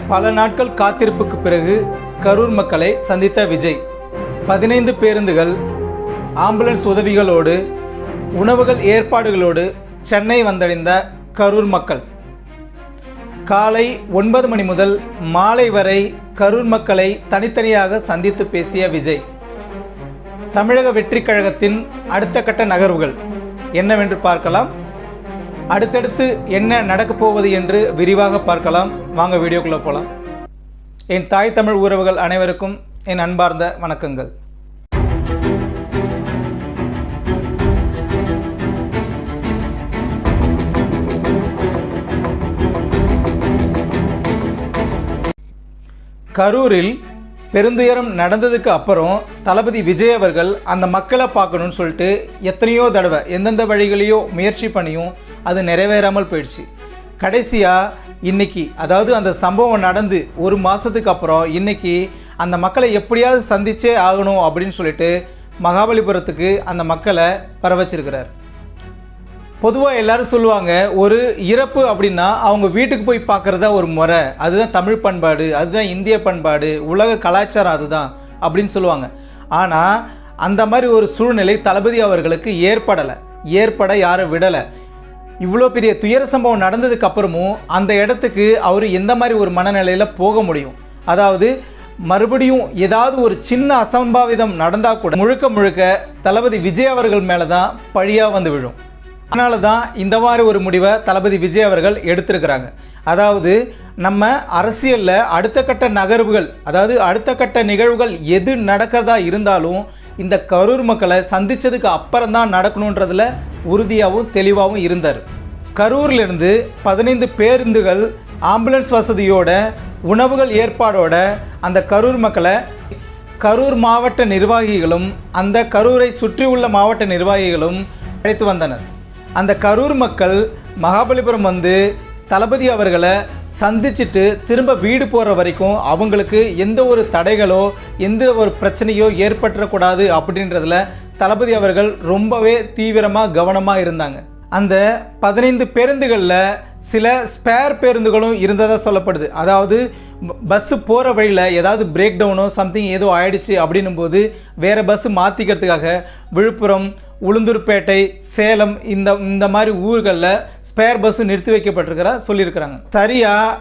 பல நாட்கள் காத்திருப்புக்கு பிறகு கரூர் மக்களை சந்தித்த விஜய் 15 பேருந்துகள், ஆம்புலன்ஸ் உதவிகளோடு, உணவுகள் ஏற்பாடுகளோடு சென்னை வந்தடைந்த கரூர் மக்கள். காலை 9 மணி முதல் மாலை வரை கரூர் மக்களை தனித்தனியாக சந்தித்து பேசிய விஜய், தமிழக வெற்றிக் கழகத்தின் அடுத்த கட்ட நகர்வுகள் என்னவென்று பார்க்கலாம். அடுத்தடுத்து என்ன நடக்கப் போவது என்று விரிவாக பார்க்கலாம். வாங்க வீடியோக்குள்ளே போகலாம். என் தாய் தமிழ் உறவுகள் அனைவருக்கும் என் அன்பார்ந்த வணக்கங்கள். கரூரில் பெருந்துயரம் நடந்ததுக்கு அப்புறம் தளபதி விஜய் அவர்கள் அந்த மக்களை பார்க்கணுன்னு சொல்லிட்டு எத்தனையோ தடவை எந்தெந்த வழிகளையோ முயற்சி பண்ணியும் அது நிறைவேறாமல் போயிடுச்சு. கடைசியாக இன்னைக்கு, அதாவது அந்த சம்பவம் நடந்து ஒரு மாதத்துக்கு அப்புறம் இன்னைக்கு அந்த மக்களை எப்படியாவது சந்திச்சே ஆகணும் அப்படின்னு சொல்லிட்டு மகாபலிபுரத்துக்கு அந்த மக்களை வர வச்சிருக்கிறார். பொதுவாக எல்லாரும் சொல்லுவாங்க, ஒரு இறப்பு அப்படின்னா அவங்க வீட்டுக்கு போய் பார்க்குறதா ஒரு முறை, அதுதான் தமிழ் பண்பாடு, அதுதான் இந்திய பண்பாடு, உலக கலாச்சாரம் அதுதான் அப்படின்னு சொல்லுவாங்க. ஆனால் அந்த மாதிரி ஒரு சூழ்நிலை தளபதி அவர்களுக்கு ஏற்பட யாரும் விடலை. இவ்வளோ பெரிய துயர சம்பவம் நடந்ததுக்கு அப்புறமும் அந்த இடத்துக்கு அவர் எந்த மாதிரி ஒரு மனநிலையில் போக முடியும்? அதாவது மறுபடியும் ஏதாவது ஒரு சின்ன அசம்பாவிதம் நடந்தால் கூட முழுக்க தளபதி விஜய் அவர்கள் மேலே தான் பழியாக வந்து விழும். அதனால தான் இந்த மாதிரி ஒரு முடிவை தளபதி விஜய் அவர்கள் எடுத்திருக்கிறாங்க. அதாவது நம்ம அரசியலில் அடுத்த கட்ட நகர்வுகள், அதாவது அடுத்த கட்ட நிகழ்வுகள் எது நடக்கிறதா இருந்தாலும் இந்த கரூர் மக்களை சந்தித்ததுக்கு அப்புறம் தான் நடக்கணுன்றதில் உறுதியாகவும் தெளிவாகவும் இருந்தார். கரூர்லேருந்து 15 பேருந்துகள், ஆம்புலன்ஸ் வசதியோட, உணவுகள் ஏற்பாடோட அந்த கரூர் மக்களை கரூர் மாவட்ட நிர்வாகிகளும் அந்த கரூரை சுற்றியுள்ள மாவட்ட நிர்வாகிகளும் அழைத்து வந்தனர். அந்த கரூர் மக்கள் மகாபலிபுரம் வந்து தளபதி அவர்களை சந்திச்சுட்டு திரும்ப வீடு போகிற வரைக்கும் அவங்களுக்கு எந்த ஒரு தடைகளோ எந்த ஒரு பிரச்சனையோ ஏற்பட்டுறக்கூடாது அப்படின்றதுல தளபதி அவர்கள் ரொம்பவே தீவிரமாக கவனமாக இருந்தாங்க. அந்த 15 பேருந்துகளில் சில ஸ்பேர் பேருந்துகளும் இருந்ததாக சொல்லப்படுது. அதாவது பஸ்ஸு போகிற வழியில் ஏதாவது பிரேக் டவுனோ சம்திங் ஏதோ ஆயிடுச்சு அப்படின்னும் போது வேறு பஸ்ஸு மாற்றிக்கிறதுக்காக விழுப்புரம், உளுந்தூர்பேட்டை, சேலம் இந்த மாதிரி ஊர்களில் ஸ்பேர் பஸ்ஸு நிறுத்தி வைக்கப்பட்டிருக்கிறா சொல்லியிருக்கிறாங்க. சரியாக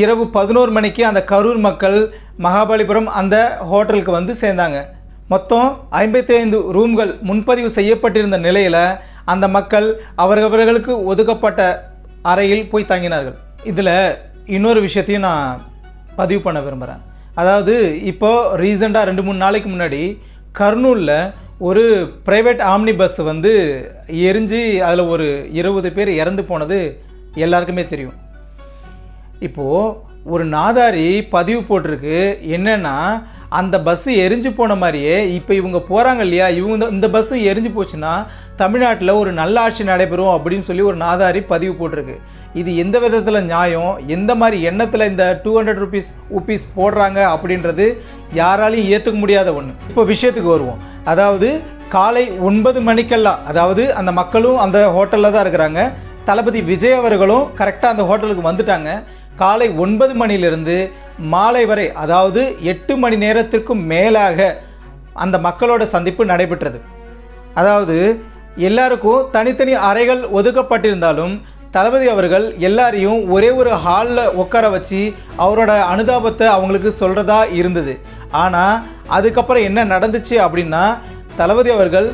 இரவு 11 மணிக்கு அந்த கரூர் மக்கள் மகாபலிபுரம் அந்த ஹோட்டலுக்கு வந்து சேர்ந்தாங்க. மொத்தம் 55 ரூம்கள் முன்பதிவு செய்யப்பட்டிருந்த நிலையில் அந்த மக்கள் அவர்களுக்கு ஒதுக்கப்பட்ட அறையில் போய் தங்கினார்கள். இதில் இன்னொரு விஷயத்தையும் நான் பதிவு பண்ண விரும்புகிறேன். அதாவது இப்போது ரீசெண்டாக 2-3 நாளைக்கு முன்னாடி கர்னூலில் ஒரு ப்ரைவேட் ஆம்னி பஸ் வந்து எரிஞ்சு அதில் ஒரு 20 பேர் இறந்து போனது எல்லாருக்குமே தெரியும். இப்போது ஒரு நாதாரி பதிவு போட்டிருக்கு, என்னென்னா அந்த பஸ்ஸு எரிஞ்சு போன மாதிரியே இப்போ இவங்க போகிறாங்க இல்லையா, இந்த பஸ்ஸும் எரிஞ்சு போச்சுன்னா தமிழ்நாட்டில் ஒரு நல்ல ஆட்சி நடைபெறும் அப்படின்னு சொல்லி ஒரு நாதாரி பதிவு போட்டிருக்கு. இது எந்த விதத்தில் நியாயம், எந்த மாதிரி எண்ணத்தில் இந்த 200 ருபீஸ் போடுறாங்க அப்படின்றது யாராலையும் ஏற்றுக்க முடியாத ஒன்று. இப்போ விஷயத்துக்கு வருவோம். அதாவது காலை 9 மணிக்கெல்லாம், அதாவது அந்த மக்களும் அந்த ஹோட்டலில் தான் இருக்கிறாங்க, தளபதி விஜய் அவர்களும் கரெக்டாக அந்த ஹோட்டலுக்கு வந்துட்டாங்க. காலை 9 மணிலிருந்து மாலை வரை, அதாவது 8 மணி நேரத்திற்கும் மேலாக அந்த மக்களோட சந்திப்பு நடைபெற்றது. அதாவது எல்லாருக்கும் தனித்தனி அறைகள் ஒதுக்கப்பட்டிருந்தாலும் தளபதி அவர்கள் எல்லாரையும் ஒரே ஒரு ஹாலில் உட்கார வச்சு அவரோட அனுதாபத்தை அவங்களுக்கு சொல்கிறதா இருந்தது. ஆனால் அதுக்கப்புறம் என்ன நடந்துச்சு அப்படின்னா, தளபதி அவர்கள்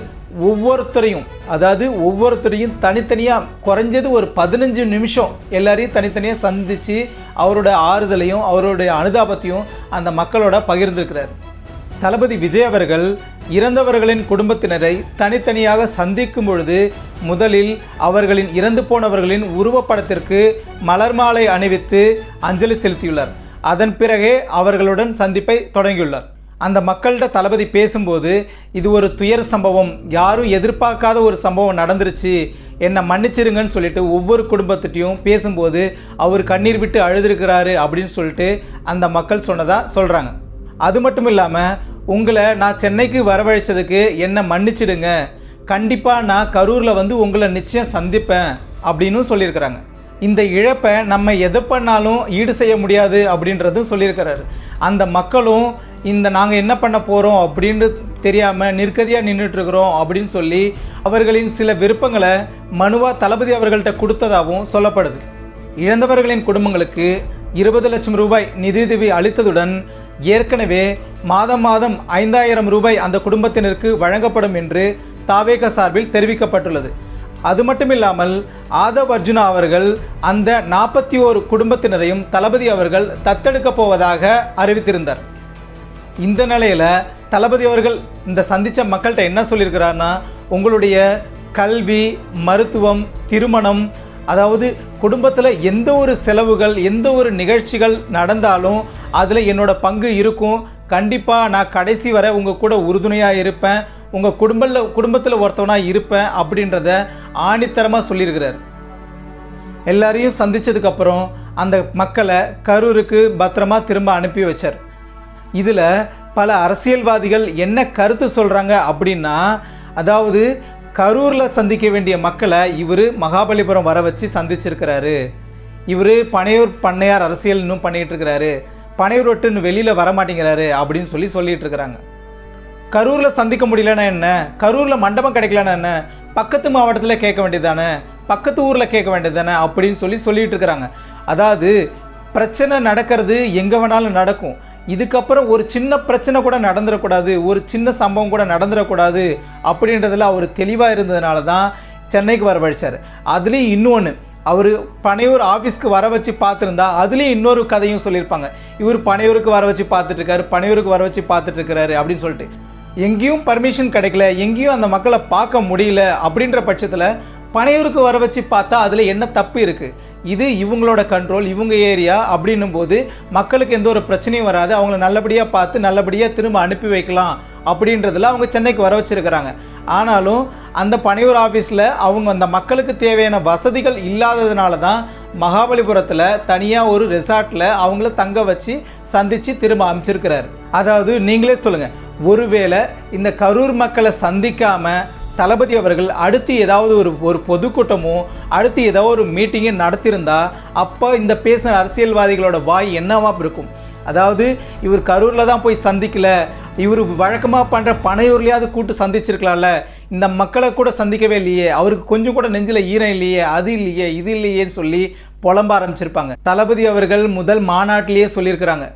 ஒவ்வொருத்தரையும் தனித்தனியாக குறைஞ்சது ஒரு 15 நிமிஷம் எல்லாரையும் தனித்தனியாக சந்தித்து அவரோட ஆறுதலையும் அவருடைய அனுதாபத்தையும் அந்த மக்களோட பகிர்ந்திருக்கிறார். தளபதி விஜய் அவர்கள் இறந்தவர்களின் குடும்பத்தினரை தனித்தனியாக சந்திக்கும் பொழுது முதலில் அவர்களின் இறந்து போனவர்களின் உருவப்படத்திற்கு மலர் மாலை அணிவித்து அஞ்சலி செலுத்தியுள்ளார். அதன் பிறகே அவர்களுடன் சந்திப்பை தொடங்கியுள்ளார். அந்த மக்கள்கிட்ட தளபதி பேசும்போது, இது ஒரு துயர சம்பவம், யாரும் எதிர்பார்க்காத ஒரு சம்பவம் நடந்துருச்சு, என்னை மன்னிச்சிருங்கன்னு சொல்லிட்டு ஒவ்வொரு குடும்பத்திட்டையும் பேசும்போது அவர் கண்ணீர் விட்டு அழுதுருக்கிறாரு அப்படின்னு சொல்லிட்டு அந்த மக்கள் சொன்னதாக சொல்கிறாங்க. அது மட்டும் இல்லாமல், உங்களை நான் சென்னைக்கு வரவழைச்சதுக்கு என்னை மன்னிச்சிடுங்க, கண்டிப்பாக நான் கரூரில் வந்து உங்களை நிச்சயம் சந்திப்பேன் அப்படின்னு சொல்லியிருக்கிறாங்க. இந்த இழப்பை நம்ம எது பண்ணாலும் ஈடு செய்ய முடியாது அப்படின்றதும் சொல்லியிருக்கிறாரு. அந்த மக்களும் நாங்கள் என்ன பண்ண போகிறோம் அப்படின்னு தெரியாமல் நிற்கதியாக நின்றுட்டுருக்குறோம் அப்படின்னு சொல்லி அவர்களின் சில விருப்பங்களை மனுவாக தளபதி அவர்கள்ட்ட கொடுத்ததாகவும் சொல்லப்படுது. இழந்தவர்களின் குடும்பங்களுக்கு 20 லட்சம் ரூபாய் நிதியுதவி அளித்ததுடன் ஏற்கனவே மாதம் 5000 ரூபாய் அந்த குடும்பத்தினருக்கு வழங்கப்படும் என்று தாவேக சார்பில் தெரிவிக்கப்பட்டுள்ளது. அது மட்டும் இல்லாமல் ஆதவ் அர்ஜுனா அவர்கள் அந்த 41 குடும்பத்தினரையும் தளபதி அவர்கள் தத்தெடுக்க போவதாக அறிவித்திருந்தார். இந்த நிலையில் தளபதி அவர்கள் இந்த சந்தித்த மக்கள்கிட்ட என்ன சொல்லியிருக்கிறாருன்னா, உங்களுடைய கல்வி, மருத்துவம், திருமணம், அதாவது குடும்பத்தில் எந்த ஒரு செலவுகள், எந்த ஒரு நிகழ்ச்சிகள் நடந்தாலும் அதில் என்னோட பங்கு இருக்கும். கண்டிப்பாக நான் கடைசி வரை உங்கள் கூட உறுதுணையாக இருப்பேன், உங்கள் குடும்பத்தில் ஒருத்தவனாக இருப்பேன் அப்படின்றத ஆணித்தரமாக சொல்லியிருக்கிறார். எல்லாரையும் சந்தித்ததுக்கப்புறம் அந்த மக்களை கரூருக்கு பத்திரமா திரும்ப அனுப்பி வச்சார். இதில் பல அரசியல்வாதிகள் என்ன கருத்து சொல்கிறாங்க அப்படின்னா, அதாவது கரூரில் சந்திக்க வேண்டிய மக்களை இவர் மகாபலிபுரம் வர வச்சு சந்திச்சிருக்கிறாரு, இவர் பனையூர் பண்ணையார் அரசியல் இன்னும் பண்ணிகிட்டு இருக்கிறாரு, பனையூர் விட்டு இன்னும் வெளியில் வரமாட்டேங்கிறாரு அப்படின்னு சொல்லிட்டு இருக்கிறாங்க. கரூரில் சந்திக்க முடியலன்னா என்ன, கரூரில் மண்டபம் கிடைக்கலன்னா என்ன, பக்கத்து மாவட்டத்தில் கேட்க வேண்டியது தானே, பக்கத்து ஊரில் கேட்க வேண்டியது தானே அப்படின்னு சொல்லிட்டு இருக்கிறாங்க. அதாவது பிரச்சனை நடக்கிறது எங்கே வேணாலும் நடக்கும். இதுக்கப்புறம் ஒரு சின்ன பிரச்சனை கூட நடந்துடக்கூடாது, ஒரு சின்ன சம்பவம் கூட நடந்துடக்கூடாது அப்படின்றதில் அவர் தெளிவாக இருந்ததுனால தான் சென்னைக்கு வரவழைச்சார். அதுலேயும் இன்னொன்று, அவர் பனையூர் ஆஃபீஸ்க்கு வர வச்சு பார்த்துருந்தா அதுலேயும் இன்னொரு கதையும் சொல்லியிருப்பாங்க. இவர் பனையூருக்கு வர வச்சு பார்த்துட்ருக்காரு, பனையூருக்கு வர வச்சு பார்த்துட்ருக்கிறாரு அப்படின்னு சொல்லிட்டு. எங்கேயும் பர்மிஷன் கிடைக்கல, எங்கேயும் அந்த மக்களை பார்க்க முடியல அப்படின்ற பட்சத்தில் பனையூருக்கு வர வச்சு பார்த்தா அதில் என்ன தப்பு இருக்குது? இது இவங்களோட கண்ட்ரோல், இவங்க ஏரியா அப்படின்னும் போது மக்களுக்கு எந்த ஒரு பிரச்சனையும் வராது, அவங்கள நல்லபடியாக பார்த்து நல்லபடியாக திரும்ப அனுப்பி வைக்கலாம் அப்படின்றதில் அவங்க சென்னைக்கு வர வச்சுருக்கிறாங்க. ஆனாலும் அந்த பனையூர் ஆஃபீஸில் அவங்க அந்த மக்களுக்கு தேவையான வசதிகள் இல்லாததுனால தான் மகாபலிபுரத்தில் தனியாக ஒரு ரெசார்ட்டில் அவங்கள தங்க வச்சு சந்தித்து திரும்ப அமைச்சிருக்கிறார். அதாவது நீங்களே சொல்லுங்கள், ஒருவேளை இந்த கரூர் மக்களை சந்திக்காமல் தளபதி அவர்கள் அடுத்து ஏதாவது ஒரு பொதுக்கூட்டமோ அடுத்து ஏதாவது ஒரு மீட்டிங்கை நடத்தியிருந்தா அப்போ இந்த பேசின அரசியல்வாதிகளோட வாய் என்னவா இருக்கும்? அதாவது இவர் கரூரில் தான் போய் சந்திக்கல, இவர் வழக்கமாக பண்ணுற பனையூர்லையாவது கூட்டு சந்திச்சிருக்கலாம்ல, இந்த மக்களை கூட சந்திக்கவே இல்லையே, அவருக்கு கொஞ்சம் கூட நெஞ்சில் ஈரம் இல்லையே, அது இல்லையே, இது இல்லையேன்னு சொல்லி புலம்ப ஆரம்பிச்சிருப்பாங்க. தளபதி அவர்கள் முதல் மாநாட்டிலேயே சொல்லியிருக்கிறாங்க,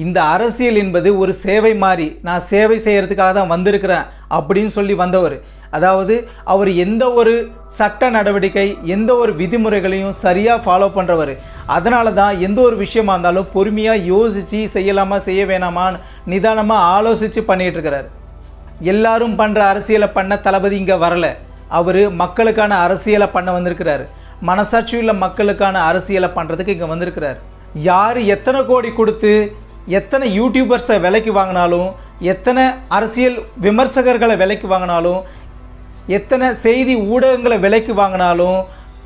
இந்த அரசியல் என்பது ஒரு சேவை மாதிரி, நான் சேவை செய்கிறதுக்காக தான் வந்திருக்கிறேன் அப்படின்னு சொல்லி வந்தவர். அதாவது அவர் எந்த ஒரு சட்ட நடவடிக்கை, எந்த ஒரு விதிமுறைகளையும் சரியாக ஃபாலோ பண்ணுறவர். அதனால தான் எந்த ஒரு விஷயமா இருந்தாலும் பொறுமையாக யோசித்து செய்யலாமா செய்ய வேணாமான்னு நிதானமாக ஆலோசித்து பண்ணிகிட்டு இருக்கிறார். எல்லாரும் பண்ணுற அரசியலை பண்ண தளபதி இங்கே வரலை, அவர் மக்களுக்கான அரசியலை பண்ண வந்திருக்கிறார். மனசாட்சியுள்ள மக்களுக்கான அரசியலை பண்ணுறதுக்கு இங்கே வந்திருக்கிறார். யார் எத்தனை கோடி கொடுத்து எத்தனை யூடியூபர்ஸை விலைக்கு வாங்கினாலும், எத்தனை அரசியல் விமர்சகர்களை விலைக்கு வாங்கினாலும், எத்தனை செய்தி ஊடகங்களை விலைக்கு வாங்கினாலும்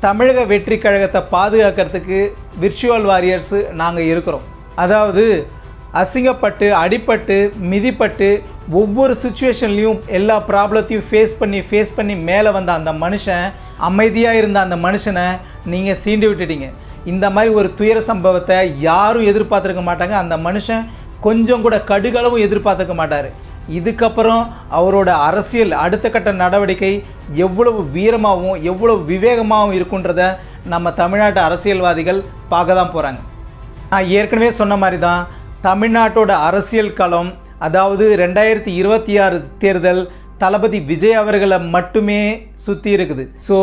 தமிழக வெற்றி கழகத்தை பாதுகாக்கிறதுக்கு விர்ச்சுவல் வாரியர்ஸு நாங்கள் இருக்கிறோம். அதாவது அசிங்கப்பட்டு, அடிப்பட்டு, மிதிப்பட்டு, ஒவ்வொரு சுச்சுவேஷன்லேயும் எல்லா ப்ராப்ளத்தையும் ஃபேஸ் பண்ணி மேலே வந்த அந்த மனுஷன், அமைதியாக இருந்த அந்த மனுஷனை நீங்கள் சீண்டி விட்டுட்டீங்க. இந்த மாதிரி ஒரு துயர சம்பவத்தை யாரும் எதிர்பார்த்துருக்க மாட்டாங்க. அந்த மனுஷன் கொஞ்சம் கூட கடுகளவும் எதிர்பார்த்துக்க மாட்டார். இதுக்கப்புறம் அவரோட அரசியல் அடுத்த கட்ட நடவடிக்கை எவ்வளவு வீரமாகவும் எவ்வளவு விவேகமாகவும் இருக்குன்றத நம்ம தமிழ்நாட்டு அரசியல்வாதிகள் பார்க்க தான் போகிறாங்க. நான் ஏற்கனவே சொன்ன மாதிரி தான் தமிழ்நாட்டோட அரசியல் களம், அதாவது 2026 தேர்தல் தளபதி விஜய் அவர்களை மட்டுமே சுற்றி இருக்குது. ஸோ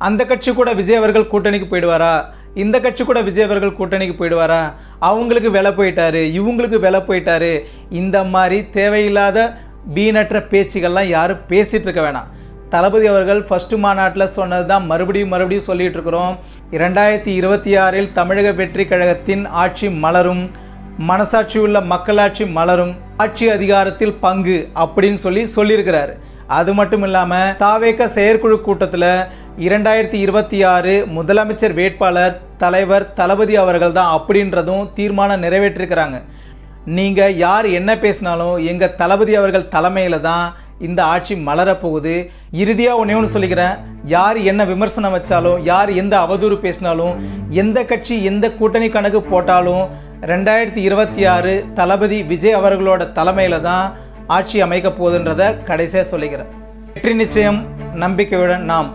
அந்த கட்சி கூட விஜய் அவர்கள் கூட்டணிக்கு போயிடுவாரா, இந்த கட்சி கூட விஜய் அவர்கள் கூட்டணிக்கு போயிடுவாரா, அவங்களுக்கு விலை போயிட்டாரு, இவங்களுக்கு விலை போயிட்டாரு, இந்த மாதிரி தேவையில்லாத வீணற்ற பேச்சுகள்லாம் யாரும் பேசிகிட்டு இருக்க வேணாம். தளபதி அவர்கள் ஃபஸ்ட்டு மாநாட்டில் சொன்னது தான் மறுபடியும் சொல்லிகிட்டு இருக்கிறோம். 2026 தமிழக வெற்றி கழகத்தின் ஆட்சி மலரும், மனசாட்சியுள்ள மக்களாட்சி மலரும், ஆட்சி அதிகாரத்தில் பங்கு அப்படின்னு சொல்லியிருக்கிறாரு. அது மட்டும் இல்லாமல் தாவேக செயற்குழு கூட்டத்தில் 2026 முதலமைச்சர் வேட்பாளர் தலைவர் தளபதி அவர்கள் தான் அப்படின்றதும் தீர்மானம் நிறைவேற்றிருக்கிறாங்க. நீங்கள் யார் என்ன பேசினாலும் எங்கள் தளபதி அவர்கள் தலைமையில் தான் இந்த ஆட்சி மலரப்போகுது. இறுதியாக ஒன்று சொல்லிக்கிறேன், யார் என்ன விமர்சனம் வச்சாலும், யார் எந்த அவதூறு பேசினாலும், எந்த கட்சி எந்த கூட்டணி கணக்கு போட்டாலும் 2026 தளபதி விஜய் அவர்களோட தலைமையில் தான் ஆட்சி அமைக்க போகுதுன்றதை கடைசியாக சொல்லிக்கிறேன். வெற்றி நிச்சயம், நம்பிக்கையுடன் நாம்.